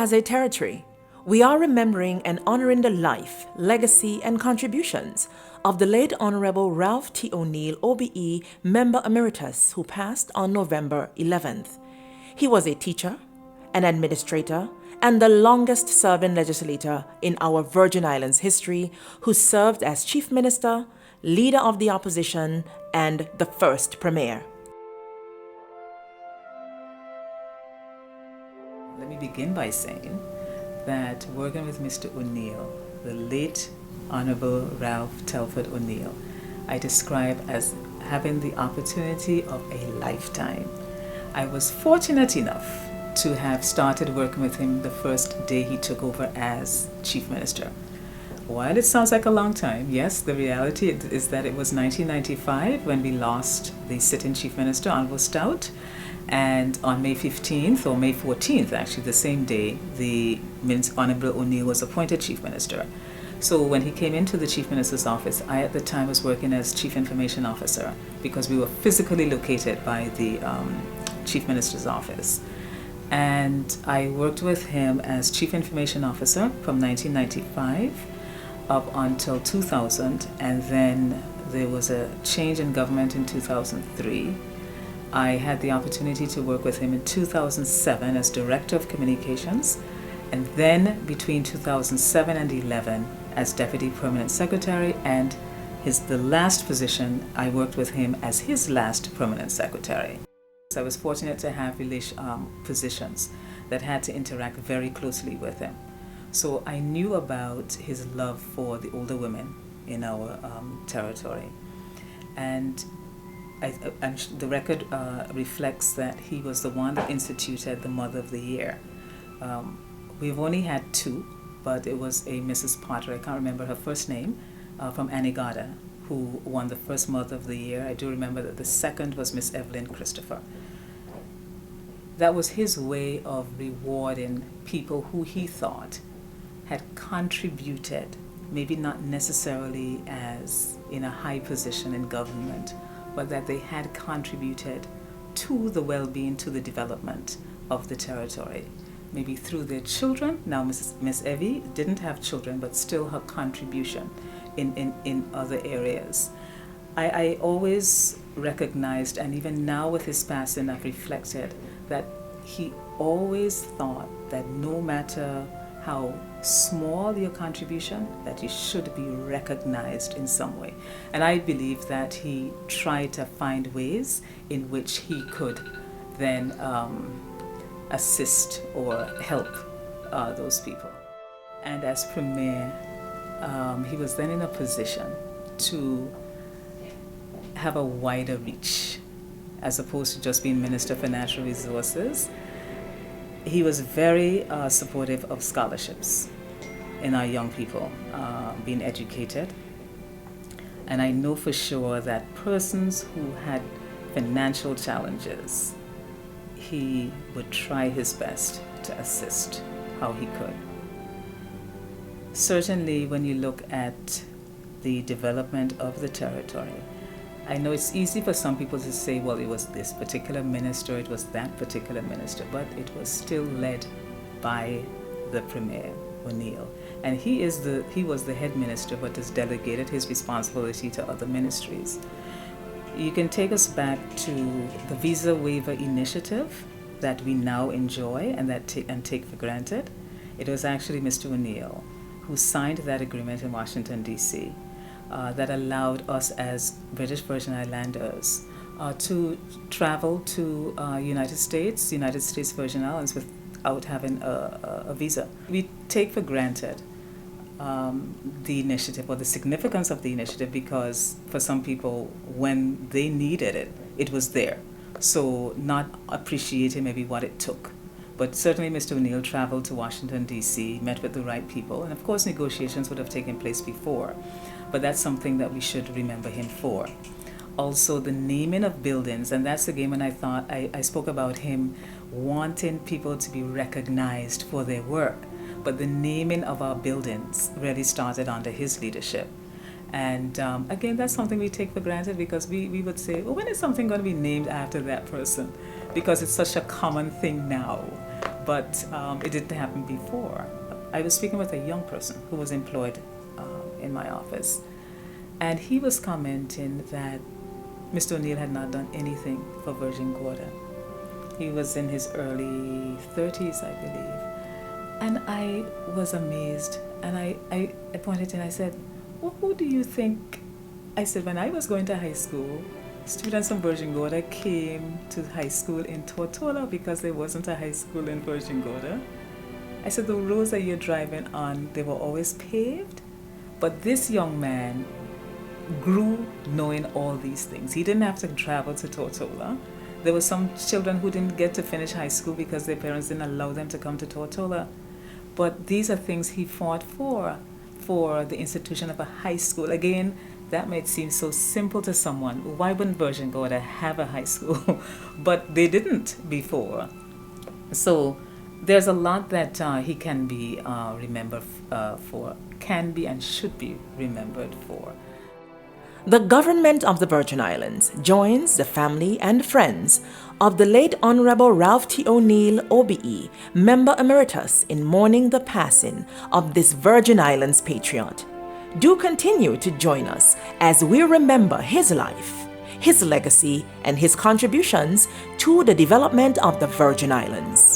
as a territory, we are remembering and honoring the life, legacy, and contributions of the late Honourable Ralph T. O'Neill, OBE, Member Emeritus, who passed on November 11th. He was a teacher, an administrator, and the longest-serving legislator in our Virgin Islands history, who served as Chief Minister, Leader of the Opposition, and the first Premier. Let me begin by saying that working with Mr. O'Neill, the late Honourable Ralph Telford O'Neill, I describe as having the opportunity of a lifetime. I was fortunate enough to have started working with him the first day he took over as Chief Minister. While it sounds like a long time, yes, the reality is that it was 1995 when we lost the sitting Chief Minister, Honourable Stout, and on May 15th, or May 14th, actually the same day, the Honourable O'Neill was appointed Chief Minister. So when he came into the Chief Minister's office, I at the time was working as Chief Information Officer because we were physically located by the Chief Minister's office. And I worked with him as Chief Information Officer from 1995 up until 2000, and then there was a change in government in 2003. I had the opportunity to work with him in 2007 as Director of Communications, and then between 2007 and 11 as Deputy Permanent Secretary, and the last position I worked with him as his last Permanent Secretary. So I was fortunate to have positions that had to interact very closely with him. So I knew about his love for the older women in our territory, and the record reflects that he was the one that instituted the Mother of the Year. We've only had two, but it was a Mrs. Potter, I can't remember her first name, from Anegada, who won the first Mother of the Year. I do remember that the second was Miss Evelyn Christopher. That was his way of rewarding people who he thought had contributed, maybe not necessarily as in a high position in government, but that they had contributed to the well-being, to the development of the territory, maybe through their children. Now Miss Evie didn't have children, but still her contribution in other areas. I always recognized, and even now with his passing, I've reflected that he always thought that no matter how small your contribution, that you should be recognized in some way. And I believe that he tried to find ways in which he could then assist or help those people. And as Premier, he was then in a position to have a wider reach, as opposed to just being Minister for Natural Resources. He was very supportive of scholarships in our young people being educated. And I know for sure that persons who had financial challenges, he would try his best to assist how he could. Certainly when you look at the development of the territory, I know it's easy for some people to say, well, it was this particular minister, it was that particular minister, but it was still led by the Premier, O'Neill. And he was the head minister, but has delegated his responsibility to other ministries. You can take us back to the visa waiver initiative that we now enjoy and take for granted. It was actually Mr. O'Neill who signed that agreement in Washington, D.C. That allowed us as British Virgin Islanders to travel to United States Virgin Islands without having a visa. We take for granted the initiative or the significance of the initiative because for some people, when they needed it, it was there. So not appreciating maybe what it took. But certainly Mr. O'Neill traveled to Washington, D.C., met with the right people, and of course negotiations would have taken place before. But that's something that we should remember him for. Also the naming of buildings, and that's again when I spoke about him wanting people to be recognized for their work. But the naming of our buildings really started under his leadership. And again, that's something we take for granted because we would say, well, when is something going to be named after that person? Because it's such a common thing now. but it didn't happen before. I was speaking with a young person who was employed in my office, and he was commenting that Mr. O'Neill had not done anything for Virgin Gorda. He was in his early 30s, I believe. And I was amazed, and I pointed and I said, well, who do you think? I said, when I was going to high school, students from Virgin Gorda came to high school in Tortola because there wasn't a high school in Virgin Gorda. I said, the roads that you're driving on, they were always paved, but this young man grew knowing all these things. He didn't have to travel to Tortola. There were some children who didn't get to finish high school because their parents didn't allow them to come to Tortola. But these are things he fought for the institution of a high school. Again, that might seem so simple to someone. Why wouldn't Virgin Gorda have a high school? But they didn't before. So there's a lot that he can be remembered for, can be and should be remembered for. The government of the Virgin Islands joins the family and friends of the late Honourable Ralph T. O'Neill, OBE, Member Emeritus, in mourning the passing of this Virgin Islands patriot. Do continue to join us as we remember his life, his legacy, and his contributions to the development of the Virgin Islands.